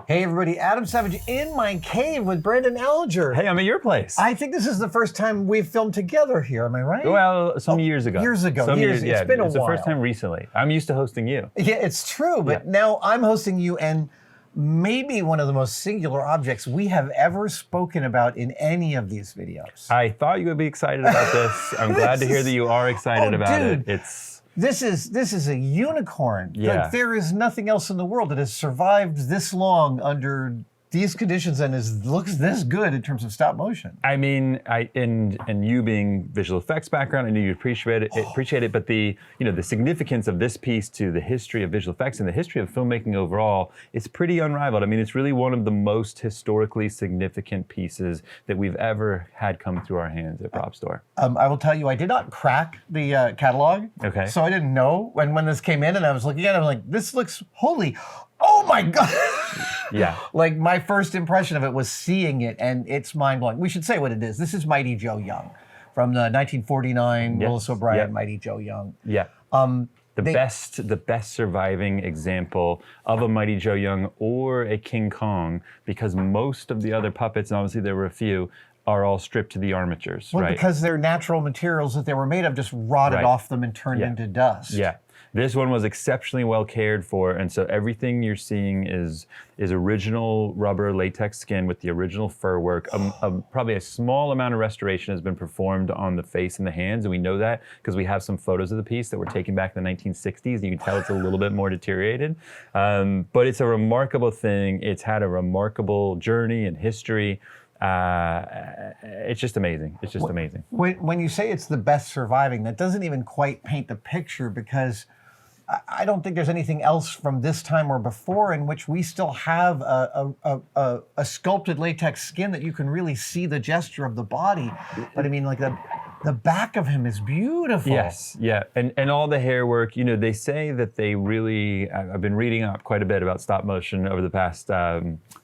Hey everybody, Adam Savage in my cave with Brandon Ellinger. Hey, I'm at your place. I think this is the first time we've filmed together here, am I right? Well, some years ago. Years ago, Some years. yeah, It's been a while. It's the first time recently. I'm used to hosting you. Yeah, it's true, but now I'm hosting you, and maybe one of the most singular objects we have ever spoken about in any of these videos. I thought you would be excited about this. I'm glad to hear that you are excited about it. This is a unicorn. Yeah. Like, there is nothing else in the world that has survived this long under these conditions and looks this good in terms of stop motion. I mean, and you being visual effects background, I knew you'd appreciate it. But the significance of this piece to the history of visual effects and the history of filmmaking overall is pretty unrivaled. I mean, it's really one of the most historically significant pieces that we've ever had come through our hands at Prop Store. I will tell you, I did not crack the catalog. Okay. So I didn't know when this came in, and I was looking at it, I'm like, this looks holy. Oh my God. Yeah. Like, my first impression of it was seeing it, and it's mind-blowing. We should say what it is. This is Mighty Joe Young from the 1949 Willis O'Brien Mighty Joe Young. Yeah. The best surviving example of a Mighty Joe Young or a King Kong, because most of the other puppets, and obviously there were a few, are all stripped to the armatures, well, right? Because their natural materials that they were made of just rotted off them and turned into dust. Yeah. This one was exceptionally well cared for, and so everything you're seeing is original rubber latex skin with the original fur work. Probably a small amount of restoration has been performed on the face and the hands, and we know that because we have some photos of the piece that were taken back in the 1960s, and you can tell it's a little bit more deteriorated. But it's a remarkable thing. It's had a remarkable journey and history. It's just amazing. It's just amazing. When you say it's the best surviving, that doesn't even quite paint the picture, because I don't think there's anything else from this time or before in which we still have a sculpted latex skin that you can really see the gesture of the body. But I mean, like the back of him is beautiful. Yes, yeah, and all the hair work. You know, they say that they really. I've been reading up quite a bit about stop motion over the past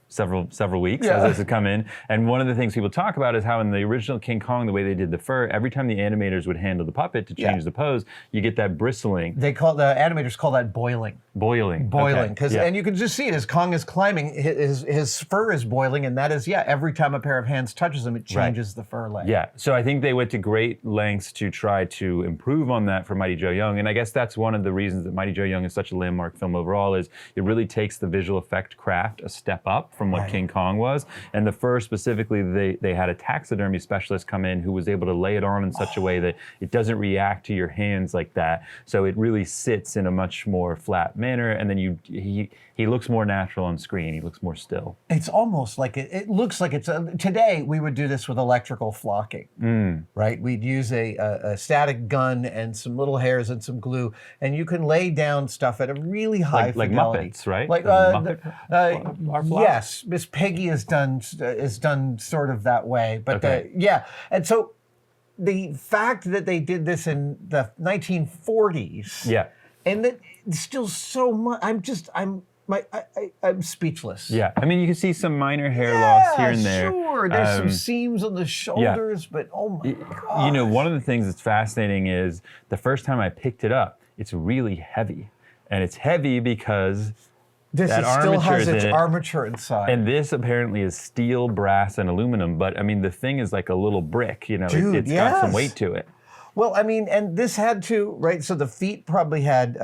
several weeks as this has come in. And one of the things people talk about is how in the original King Kong, the way they did the fur, every time the animators would handle the puppet to change the pose, you get that bristling. The animators call that boiling. Boiling. Because and you can just see it as Kong is climbing, his fur is boiling, and that is every time a pair of hands touches him, it changes the fur layer. Yeah. So I think they went to great lengths to try to improve on that for Mighty Joe Young, and I guess that's one of the reasons that Mighty Joe Young is such a landmark film overall. Is it really takes the visual effect craft a step up from what King Kong was. And the fur specifically, they had a taxidermy specialist come in who was able to lay it on in such a way that it doesn't react to your hands like that. So it really sits in a much more flat manner, and then he looks more natural on screen. He looks more still. It's almost like it looks like it's today we would do this with electrical flocking, right? We'd use a static gun and some little hairs and some glue, and you can lay down stuff at a really high fidelity. Like Muppets, right? Like yes, Miss Piggy is done sort of that way, but and so the fact that they did this in the 1940s, and that still so much, I'm speechless. Yeah, I mean, you can see some minor hair loss here and there. Sure, there's some seams on the shoulders, but oh my God. You know, one of the things that's fascinating is the first time I picked it up, it's really heavy, and it's heavy because this still has its armature inside. And this apparently is steel, brass, and aluminum. But I mean, the thing is like a little brick. You know, it's got some weight to it. Well, I mean, and this had to, right? So the feet probably had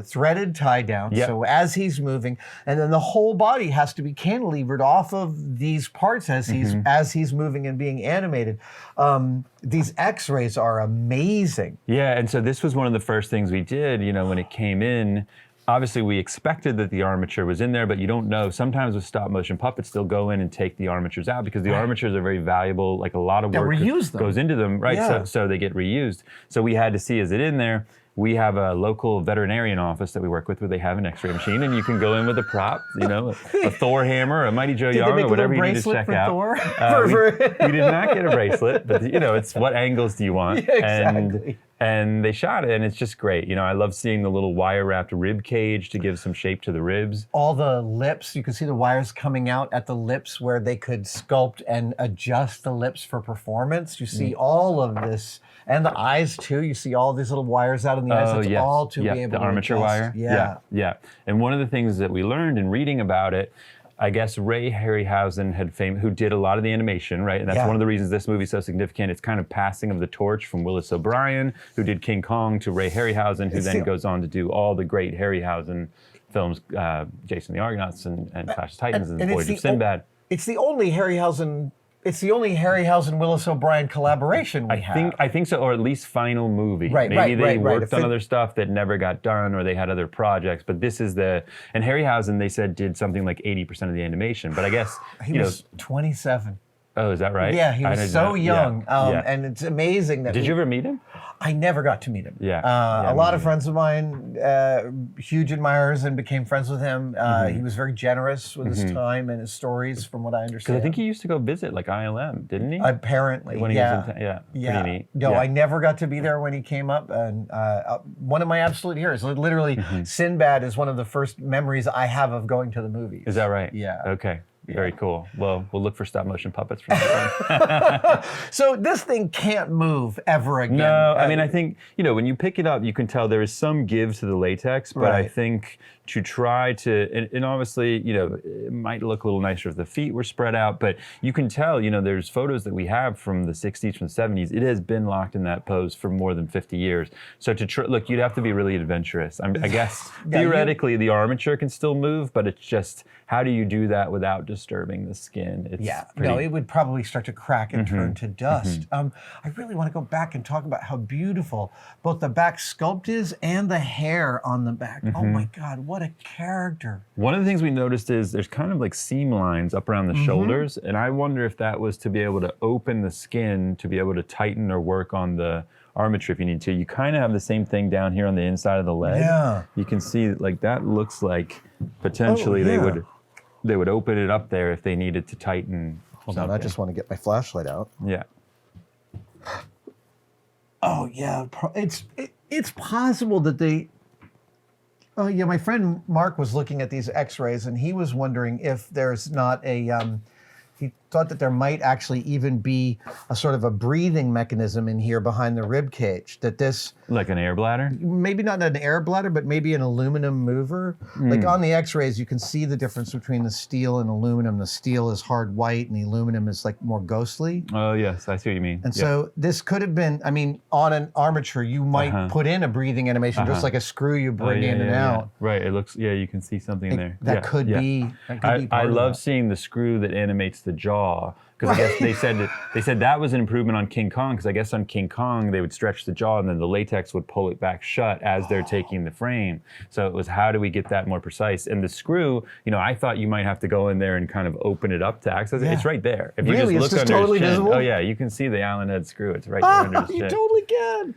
threaded tie down. So as he's moving, and then the whole body has to be cantilevered off of these parts as he's moving and being animated. These X-rays are amazing. Yeah, and so this was one of the first things we did. You know, when it came in. Obviously, we expected that the armature was in there, but you don't know. Sometimes with stop motion puppets, they'll go in and take the armatures out because the armatures are very valuable. Like a lot of work goes into them, right? So they get reused. So we had to see, is it in there? We have a local veterinarian office that we work with where they have an X-ray machine, and you can go in with a prop, you know, a Thor hammer, a Mighty Joe Young, or whatever you need to check out. Thor? We did not get a bracelet, but you know, it's what angles do you want? Exactly. And they shot it, and it's just great. You know, I love seeing the little wire-wrapped rib cage to give some shape to the ribs. All the lips, you can see the wires coming out at the lips where they could sculpt and adjust the lips for performance. You see all of this, and the eyes too. You see all these little wires out in the eyes. It's all to be able to the armature adjust. wire. Yeah. And one of the things that we learned in reading about it, I guess Ray Harryhausen who did a lot of the animation, right? And that's Yeah. one of the reasons this movie's so significant. It's kind of passing of the torch from Willis O'Brien, who did King Kong, to Ray Harryhausen, who then goes on to do all the great Harryhausen films, Jason the Argonauts and Clash of Titans and Voyage of Sinbad. It's the only Harryhausen Willis O'Brien collaboration we have. I think so, or at least final movie. Right, Maybe they right. worked on other stuff that never got done, or they had other projects. But this is and Harryhausen, they said, did something like 80% of the animation. But I guess he was 27. Oh, is that right? Yeah, he was so young, Yeah. And it's amazing that. Did you ever meet him? I never got to meet him. Yeah. A lot of friends of mine, huge admirers, and became friends with him. He was very generous with his time and his stories, from what I understand. Because I think he used to go visit like ILM, didn't he? Apparently, when he was in pretty neat. No, yeah. I never got to be there when he came up, and one of my absolute heroes. Literally, Sinbad is one of the first memories I have of going to the movies. Is that right? Yeah. Okay. Very cool. Well, we'll look for stop motion puppets from that one. So this thing can't move ever again. No, I mean, I think, when you pick it up, you can tell there is some give to the latex, but I think to try to, and obviously, it might look a little nicer if the feet were spread out, but you can tell, there's photos that we have from the 60s, from the 70s. It has been locked in that pose for more than 50 years. So look, you'd have to be really adventurous. I guess theoretically the armature can still move, but it's just, how do you do that without disturbing the skin? It would probably start to crack and turn to dust. I really want to go back and talk about how beautiful both the back sculpt is and the hair on the back. Oh my God, what a character. One of the things we noticed is there's kind of like seam lines up around the shoulders, and I wonder if that was to be able to open the skin, to be able to tighten or work on the armature if you need to. You kind of have the same thing down here on the inside of the leg. Yeah. You can see like that looks like potentially they would open it up there if they needed to tighten. Hold on, I just want to get my flashlight out. Yeah. Oh yeah, it's possible that they. Oh yeah, my friend Mark was looking at these X-rays and he was wondering if there's not a. He thought that there might actually even be a sort of a breathing mechanism in here behind the rib cage. That this. Like an air bladder? Maybe not an air bladder, but maybe an aluminum mover. Like on the X-rays, you can see the difference between the steel and aluminum. The steel is hard white and the aluminum is like more ghostly. Oh yes, I see what you mean. And so this could have been, on an armature, you might put in a breathing animation, just like a screw you bring in and out. Right, it looks, you can see something in there. That could be I love seeing the screw that animates the jaw. Because I guess they said that was an improvement on King Kong, because I guess on King Kong they would stretch the jaw and then the latex would pull it back shut as they're taking the frame. So it was, how do we get that more precise? And the screw, I thought you might have to go in there and kind of open it up to access it. It's right there. If you Really? just It's look just under totally his chin, visible? oh yeah, you can see the Allen head screw. It's right there under his chin. You totally can.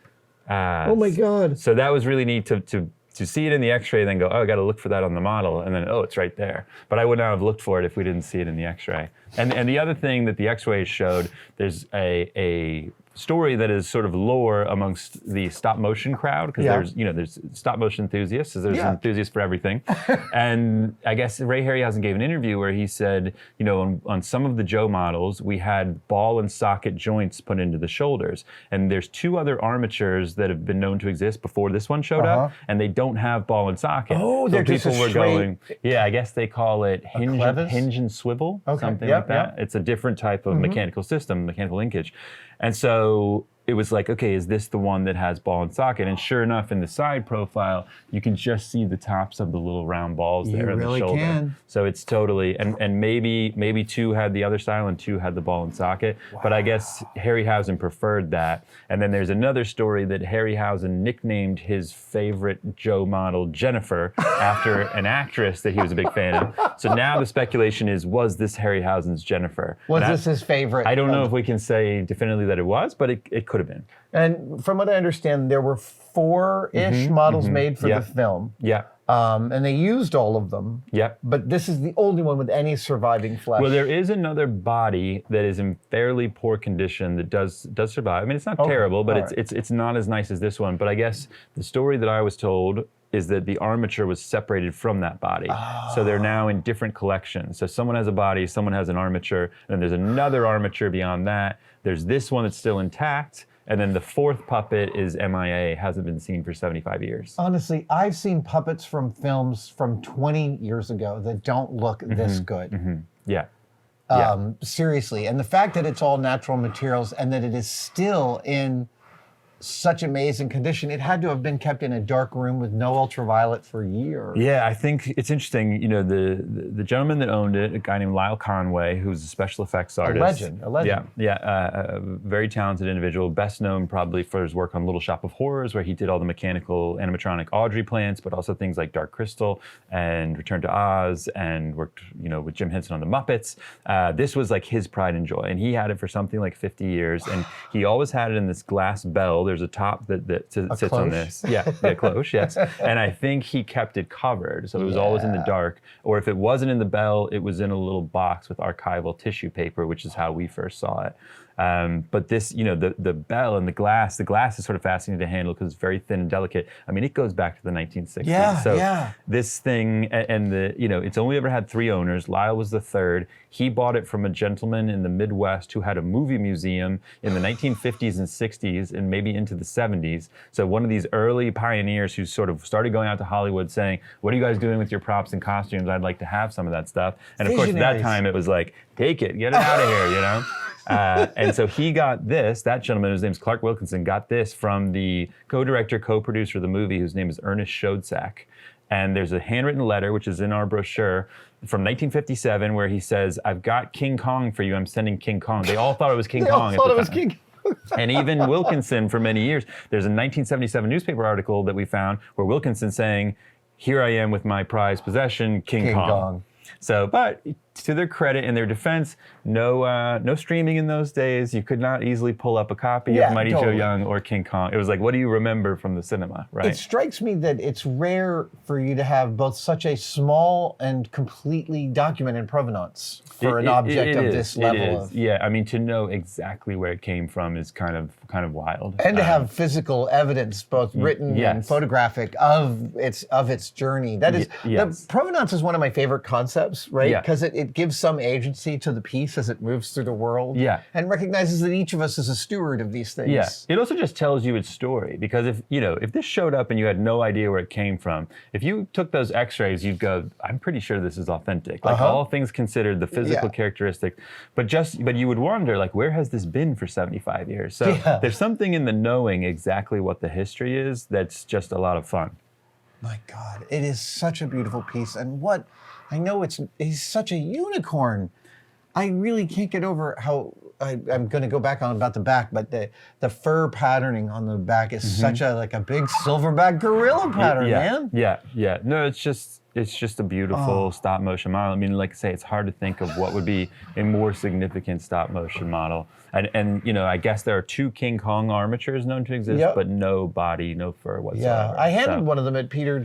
Oh my God. So that was really neat to see it in the X-ray, then go, oh, I got to look for that on the model, and then, oh, it's right there. But I would not have looked for it if we didn't see it in the X-ray. And the other thing that the X-ray showed, there's a story that is sort of lore amongst the stop motion crowd, because there's stop motion enthusiasts, there's enthusiasts for everything. And I guess Ray Harryhausen gave an interview where he said, on some of the Joe models, we had ball and socket joints put into the shoulders. And there's two other armatures that have been known to exist before this one showed up, and they don't have ball and socket. Oh, they're just people were straight... going, I guess they call it hinge and swivel, something like that. It's a different type of mechanical system, mechanical linkage. And so it was like, okay, is this the one that has ball and socket? And sure enough, in the side profile, you can just see the tops of the little round balls there in the shoulder. You really can. So it's totally, and maybe two had the other style and two had the ball and socket. Wow. But I guess Harryhausen preferred that. And then there's another story that Harryhausen nicknamed his favorite Joe model Jennifer after an actress that he was a big fan of. So now the speculation is, was this Harryhausen's Jennifer? Was this his favorite? I don't know if we can say definitively that it was, but it could have been. And from what I understand, there were 4-ish models made for the film. Yeah. And they used all of them. Yeah. But this is the only one with any surviving flesh. Well, there is another body that is in fairly poor condition that does survive. I mean, it's not terrible, but it's not as nice as this one. But I guess the story that I was told is that the armature was separated from that body. So they're now in different collections. So someone has a body, someone has an armature, and then there's another armature beyond that. There's this one that's still intact, And then the fourth puppet is MIA, hasn't been seen for 75 years. Honestly, I've seen puppets from films from 20 years ago that don't look this good. Yeah. Seriously. And the fact that it's all natural materials and that it is still in such amazing condition, it had to have been kept in a dark room with no ultraviolet for years. Yeah, I think it's interesting. You know, the gentleman that owned it, a guy named Lyle Conway, who's a special effects artist. A legend. A very talented individual. Best known probably for his work on Little Shop of Horrors, where he did all the mechanical animatronic Audrey plants, but also things like Dark Crystal and Return to Oz, and worked, you know, with Jim Henson on the Muppets. This was like his pride and joy, and he had it for something like 50 years, and he always had it in this glass bell. There's a top that sits on this. Yeah, the cloche, yes. And I think he kept it covered, so it was always in the dark. Or if it wasn't in the bell, it was in a little box with archival tissue paper, which is how we first saw it. But this, you know, the bell and the glass is sort of fascinating to handle because it's very thin and delicate. I mean, it goes back to the 1960s. So this thing, and the, you know, it's only ever had 3 owners. Lyle was the third. He bought it from a gentleman in the Midwest who had a movie museum in the 1950s and 60s and maybe into the 70s. So one of these early pioneers who sort of started going out to Hollywood saying, what are you guys doing with your props and costumes? I'd like to have some of that stuff. And of course, at that time, it was like, take it, get it out of here, you know? And so he got this, that gentleman, whose name's Clark Wilkinson, got this from the co-director, co-producer of the movie, whose name is Ernest Schoedsack. And there's a handwritten letter, which is in our brochure, from 1957, where he says, I've got King Kong for you, I'm sending King Kong. They all thought it was King Kong at the time. And even Wilkinson, for many years, there's a 1977 newspaper article that we found where Wilkinson's saying, here I am with my prized possession, King Kong. So, but to their credit, in their defense, no streaming in those days. You could not easily pull up a copy of Mighty Joe Young or King Kong. It was like, what do you remember from the cinema, right? It strikes me that it's rare for you to have both such a small and completely documented provenance for an object of this level. Yeah, I mean, to know exactly where it came from is kind of wild. And to have physical evidence, both written and photographic, of its journey. That is, the provenance is one of my favorite concepts, right? Because it gives some agency to the piece as it moves through the world. And recognizes that each of us is a steward of these things. It also just tells you its story, because if this showed up and you had no idea where it came from, if you took those x-rays, you'd go, I'm pretty sure this is authentic. Like all things considered, the physical characteristics, but you would wonder, like, where has this been for 75 years? So there's something in the knowing exactly what the history is that's just a lot of fun. My God, it is such a beautiful piece. And what, I know he's such a unicorn. I really can't get over how, I'm going to go back on about the back, but the fur patterning on the back is such a big silverback gorilla pattern, man. Yeah. No, it's just a beautiful stop motion model. I mean, like I say, it's hard to think of what would be a more significant stop motion model. And you know, I guess there are 2 King Kong armatures known to exist, but no body, no fur whatsoever. Yeah, I handled one of them at Peter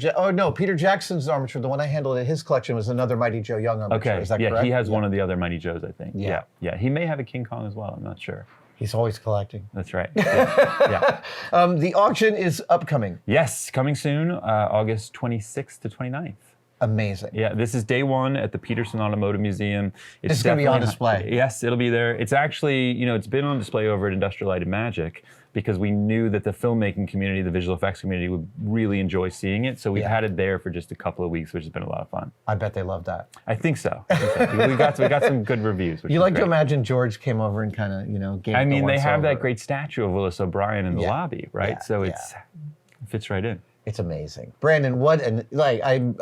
Jackson's armature. The one I handled at his collection was another Mighty Joe Young armature. Okay, is that correct? He has one of the other Mighty Joes, I think. Yeah. He may have a King Kong as well, I'm not sure. He's always collecting. That's right. The auction is upcoming. Yes, coming soon, August 26th to 29th. Amazing. Yeah, this is day 1 at the Peterson Automotive Museum. It's going to be on display. Yes, it'll be there. It's actually, it's been on display over at Industrial Light and Magic because we knew that the filmmaking community, the visual effects community, would really enjoy seeing it. So we've had it there for just a couple of weeks, which has been a lot of fun. I bet they love that. I think so. We got some good reviews. You like to imagine George came over and kind of, gave I mean, they have that great statue of Willis O'Brien in the lobby, right? So it fits right in. It's amazing. Brandon, I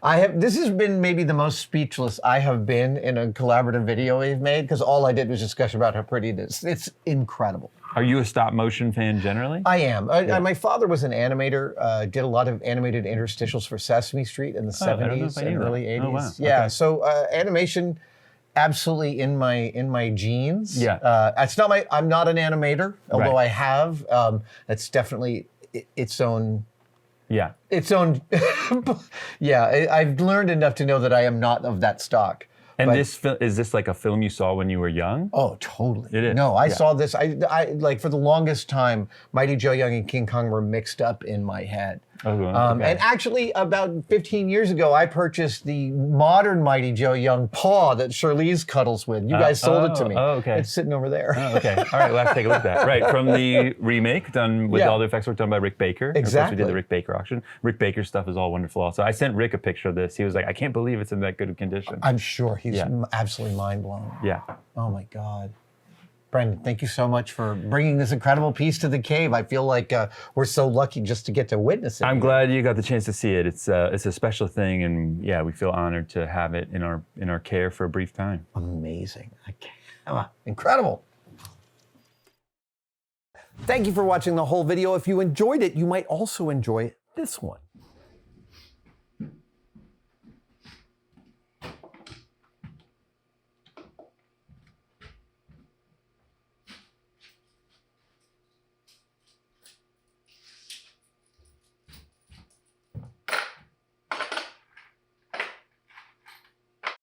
have, this has been maybe the most speechless I have been in a collaborative video we've made, because all I did was discuss about how pretty it is. It's incredible. Are you a stop motion fan generally? I am. My father was an animator, did a lot of animated interstitials for Sesame Street in the 70s and early 80s. Oh, wow. Yeah, okay. So animation, absolutely in my genes. It's not I'm not an animator, although I have. It's definitely its own. Its own. I've learned enough to know that I am not of that stock. And is this like a film you saw when you were young? Oh, totally. It is. No, I saw this. I like for the longest time, Mighty Joe Young and King Kong were mixed up in my head. Oh, okay. And actually, about 15 years ago, I purchased the modern Mighty Joe Young paw that Charlize cuddles with. You guys sold it to me. Oh, okay. It's sitting over there. Oh, okay. All right, let's take a look at that. Right, from the remake done with all the effects work done by Rick Baker. Exactly. Of course, we did the Rick Baker auction. Rick Baker's stuff is all wonderful also. I sent Rick a picture of this. He was like, I can't believe it's in that good of condition. I'm sure he's absolutely mind blown. Yeah. Oh my God. Brendan, thank you so much for bringing this incredible piece to the cave. I feel like we're so lucky just to get to witness it. I'm glad you got the chance to see it. It's a special thing, and yeah, we feel honored to have it in our care for a brief time. Amazing. Incredible. Thank you for watching the whole video. If you enjoyed it, you might also enjoy this one.